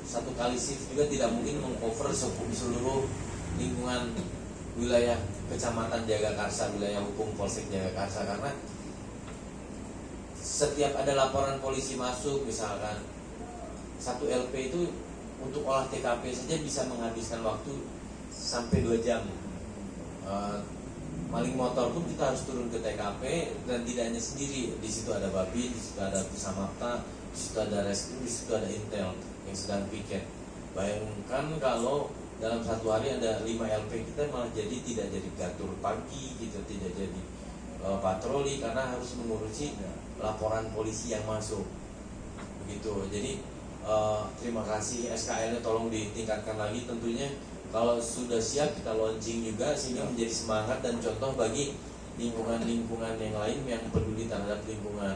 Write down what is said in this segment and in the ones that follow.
satu kali shift juga tidak mungkin mengcover seluruh lingkungan wilayah Kecamatan Jagakarsa, wilayah hukum Polsek Jagakarsa, karena setiap ada laporan polisi masuk, misalkan satu LP itu untuk olah TKP saja bisa menghabiskan waktu sampai 2 jam. Maling motor pun kita harus turun ke TKP, dan tidak hanya sendiri, di situ ada Babin, di situ ada Pusamapta, di situ ada Reskrim, di situ ada Intel yang sedang piket. Bayangkan kalau dalam satu hari ada 5 LP, kita malah tidak jadi gatur pagi, kita tidak jadi patroli karena harus mengurusi laporan polisi yang masuk. Begitu. Jadi terima kasih, SKL-nya tolong ditingkatkan lagi tentunya. Kalau sudah siap kita launching juga sehingga menjadi semangat dan contoh bagi lingkungan-lingkungan yang lain yang peduli terhadap lingkungan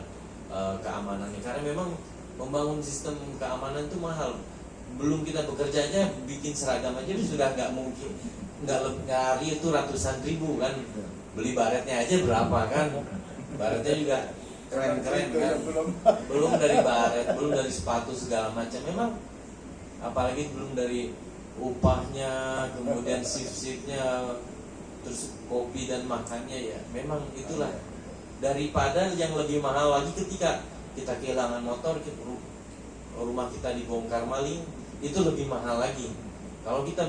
keamanannya. Karena memang membangun sistem keamanan itu mahal. Belum kita bekerja aja bikin seragam aja sudah nggak mungkin, nggak hari itu ratusan ribu kan. Beli baretnya aja berapa kan? Baretnya juga keren-keren kan. Belum dari baret, belum dari sepatu segala macam. Memang apalagi belum dari upahnya, kemudian shift-shiftnya, terus kopi dan makannya, ya memang itulah. Daripada yang lebih mahal lagi ketika kita kehilangan motor, rumah kita dibongkar maling, itu lebih mahal lagi. Kalau kita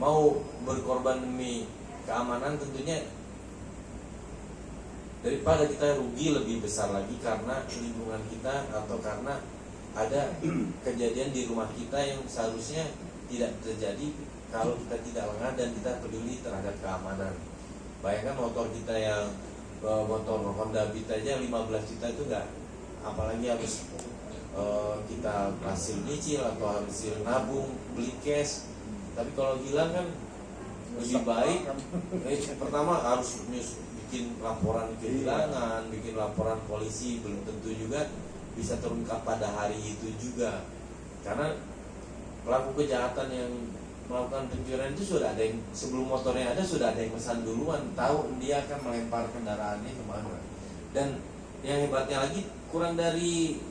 mau berkorban demi keamanan, tentunya daripada kita rugi lebih besar lagi karena lingkungan kita atau karena ada kejadian di rumah kita yang seharusnya tidak terjadi kalau kita tidak lengah dan kita peduli terhadap keamanan. Bayangkan motor kita yang motor Honda Beat aja 15 juta itu enggak, apalagi harus kita hasil nyicil atau hasil nabung beli cash. Tapi kalau hilang kan lebih baik. Pertama harus bikin laporan kehilangan, bikin laporan polisi, belum tentu juga bisa terungkap pada hari itu juga. Karena pelaku kejahatan yang melakukan pencurian itu sudah ada yang, sebelum motornya ada sudah ada yang pesan duluan, tahu dia akan melempar kendaraannya kemana. Dan yang hebatnya lagi, kurang dari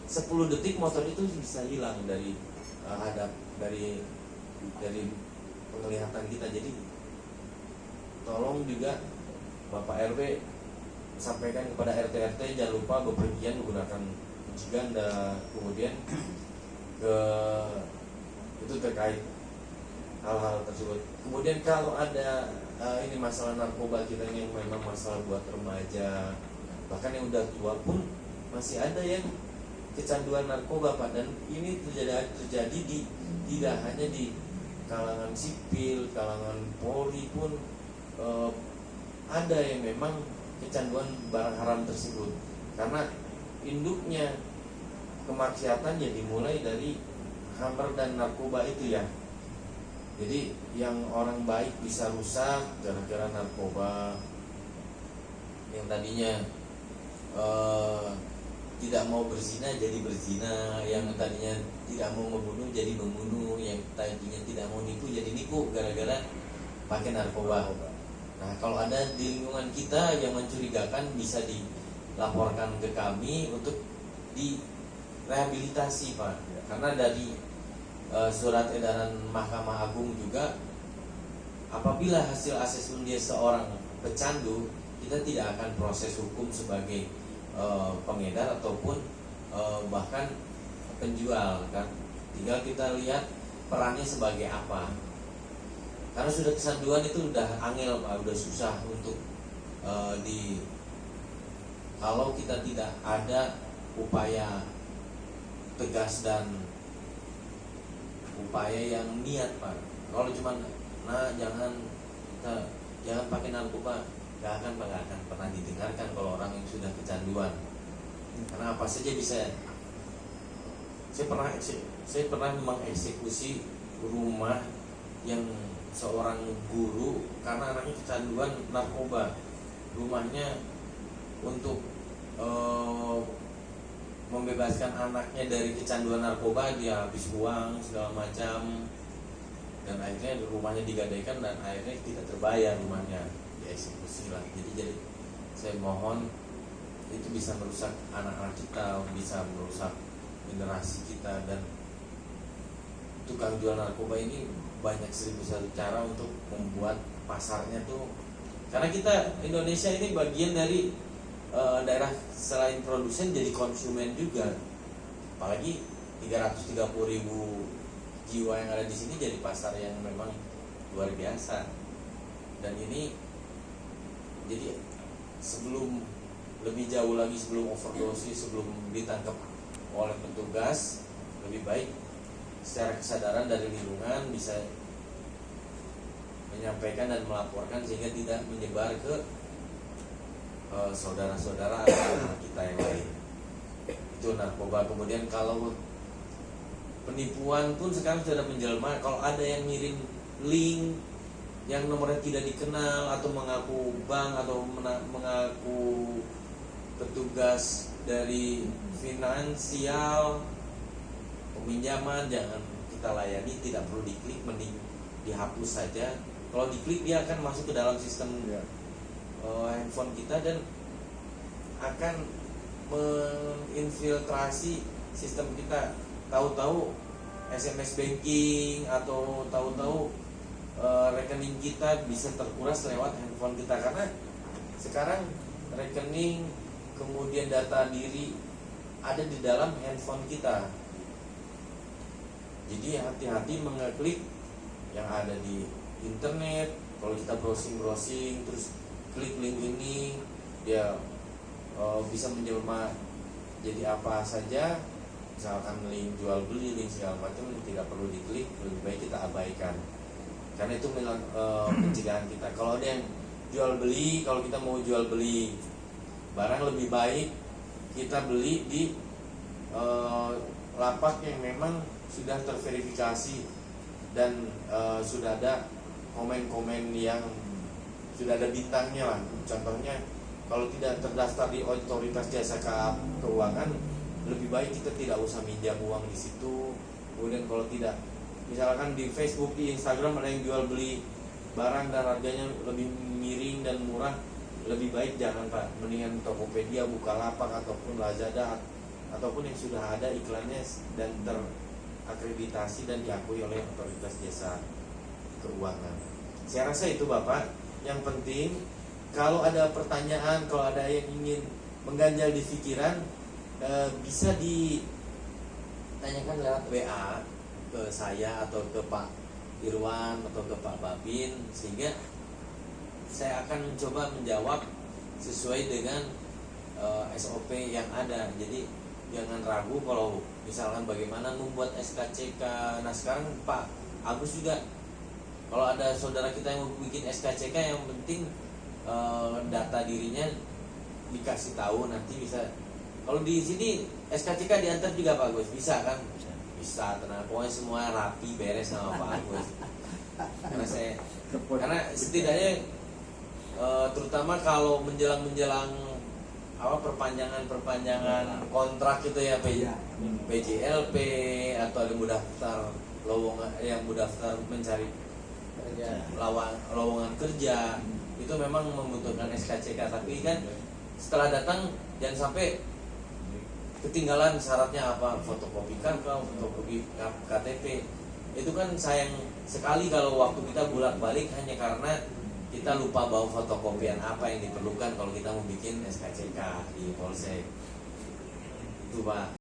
10 detik motor itu bisa hilang dari dari penglihatan kita. Jadi tolong juga Bapak RW sampaikan kepada RT-RT jangan lupa bepergian menggunakan kunci ganda, kemudian itu terkait hal-hal tersebut. Kemudian kalau ada ini masalah narkoba kita yang memang masalah buat remaja, bahkan yang udah tua pun masih ada yang kecanduan narkoba, Pak. Dan ini terjadi tidak hanya di kalangan sipil, kalangan Polri pun ada yang memang kecanduan barang haram tersebut. Karena induknya kemaksiatan ya dimulai dari khamr dan narkoba itu ya. Jadi yang orang baik bisa rusak gara-gara narkoba. Yang tadinya tidak mau berzina jadi berzina, yang tadinya tidak mau membunuh jadi membunuh, yang tadinya tidak mau nipu jadi nipu gara-gara pakai narkoba. Nah, kalau ada di lingkungan kita yang mencurigakan bisa dilaporkan ke kami untuk direhabilitasi, Pak. Karena dari surat edaran Mahkamah Agung juga, apabila hasil asesmen dia seorang pecandu, kita tidak akan proses hukum sebagai pengedar ataupun bahkan penjual, kan. Tinggal kita lihat perannya sebagai apa. Karena sudah kecanduan itu udah angel, Pak, udah susah untuk kalau kita tidak ada upaya tegas dan upaya yang niat, Pak. Kalau cuma jangan pakai narkoba, gak akan pernah didengarkan kalau orang yang sudah kecanduan. Karena apa saja bisa. Saya pernah mengeksekusi rumah yang seorang guru karena anaknya kecanduan narkoba. Rumahnya untuk membebaskan anaknya dari kecanduan narkoba, dia habis uang segala macam, dan akhirnya rumahnya digadaikan dan akhirnya tidak terbayar rumahnya, dieksekusi lah. Jadi saya mohon, itu bisa merusak anak-anak kita, bisa merusak generasi kita, dan tukang jual narkoba ini banyak 1001 cara untuk membuat pasarnya tuh, karena kita Indonesia ini bagian dari daerah selain produsen jadi konsumen juga, apalagi 330.000 jiwa yang ada di sini jadi pasar yang memang luar biasa. Dan ini jadi sebelum lebih jauh lagi, sebelum overdosis, sebelum ditangkap oleh petugas, lebih baik secara kesadaran dari lingkungan bisa menyampaikan dan melaporkan sehingga tidak menyebar ke saudara-saudara atau anak kita yang lain. Itu narkoba. Kemudian kalau penipuan pun sekarang sudah menjelma. Kalau ada yang ngirim link yang nomornya tidak dikenal atau mengaku bank atau mengaku petugas dari finansial peminjaman, jangan kita layani, tidak perlu diklik, mending dihapus saja. Kalau diklik dia akan masuk ke dalam sistem handphone kita dan akan menginfiltrasi sistem kita. Tahu-tahu SMS banking atau tahu-tahu rekening kita bisa terkuras lewat handphone kita, karena sekarang rekening kemudian data diri ada di dalam handphone kita. Jadi hati-hati mengeklik yang ada di internet. Kalau kita browsing terus klik link ini, dia bisa menjelma jadi apa saja, misalkan link jual beli, link segala macam, tidak perlu diklik, lebih baik kita abaikan, karena itu pencegahan kita. Kalau ada yang jual beli, kalau kita mau jual beli barang, lebih baik kita beli di lapak yang memang sudah terverifikasi dan sudah ada komen-komen yang sudah ada bintangnya lah. Contohnya kalau tidak terdaftar di otoritas jasa keuangan, lebih baik kita tidak usah minjam uang di situ. Kemudian kalau tidak, misalkan di Facebook, di Instagram ada yang jual beli barang dan harganya lebih miring dan murah, lebih baik jangan Pak. Mendingan Tokopedia, Bukalapak ataupun Lazada ataupun yang sudah ada iklannya dan terakreditasi dan diakui oleh otoritas jasa keuangan. Saya rasa itu Bapak. Yang penting kalau ada pertanyaan, kalau ada yang ingin mengganjal di pikiran, bisa ditanyakan lewat WA ke saya atau ke Pak Irwan atau ke Pak Babin, sehingga saya akan mencoba menjawab sesuai dengan SOP yang ada. Jadi jangan ragu kalau misalkan bagaimana membuat SKCK. Nah sekarang Pak Agus juga, kalau ada saudara kita yang mau bikin SKCK, yang penting data dirinya dikasih tahu, nanti bisa. Kalau di sini SKCK diantar juga Pak Agus, bisa kan? Bisa, tenang. Pokoknya semua rapi, beres sama Pak Agus. Karena setidaknya terutama kalau menjelang perpanjangan kontrak itu ya, PJLP atau yang mendaftar mencari lowongan kerja, itu memang membutuhkan SKCK. Tapi kan setelah datang jangan sampai ketinggalan syaratnya apa, fotokopi KK, fotokopi KTP. Itu kan sayang sekali kalau waktu kita bolak-balik hanya karena kita lupa bawa fotokopian apa yang diperlukan kalau kita mau bikin SKCK di Polsek. Itu Pak.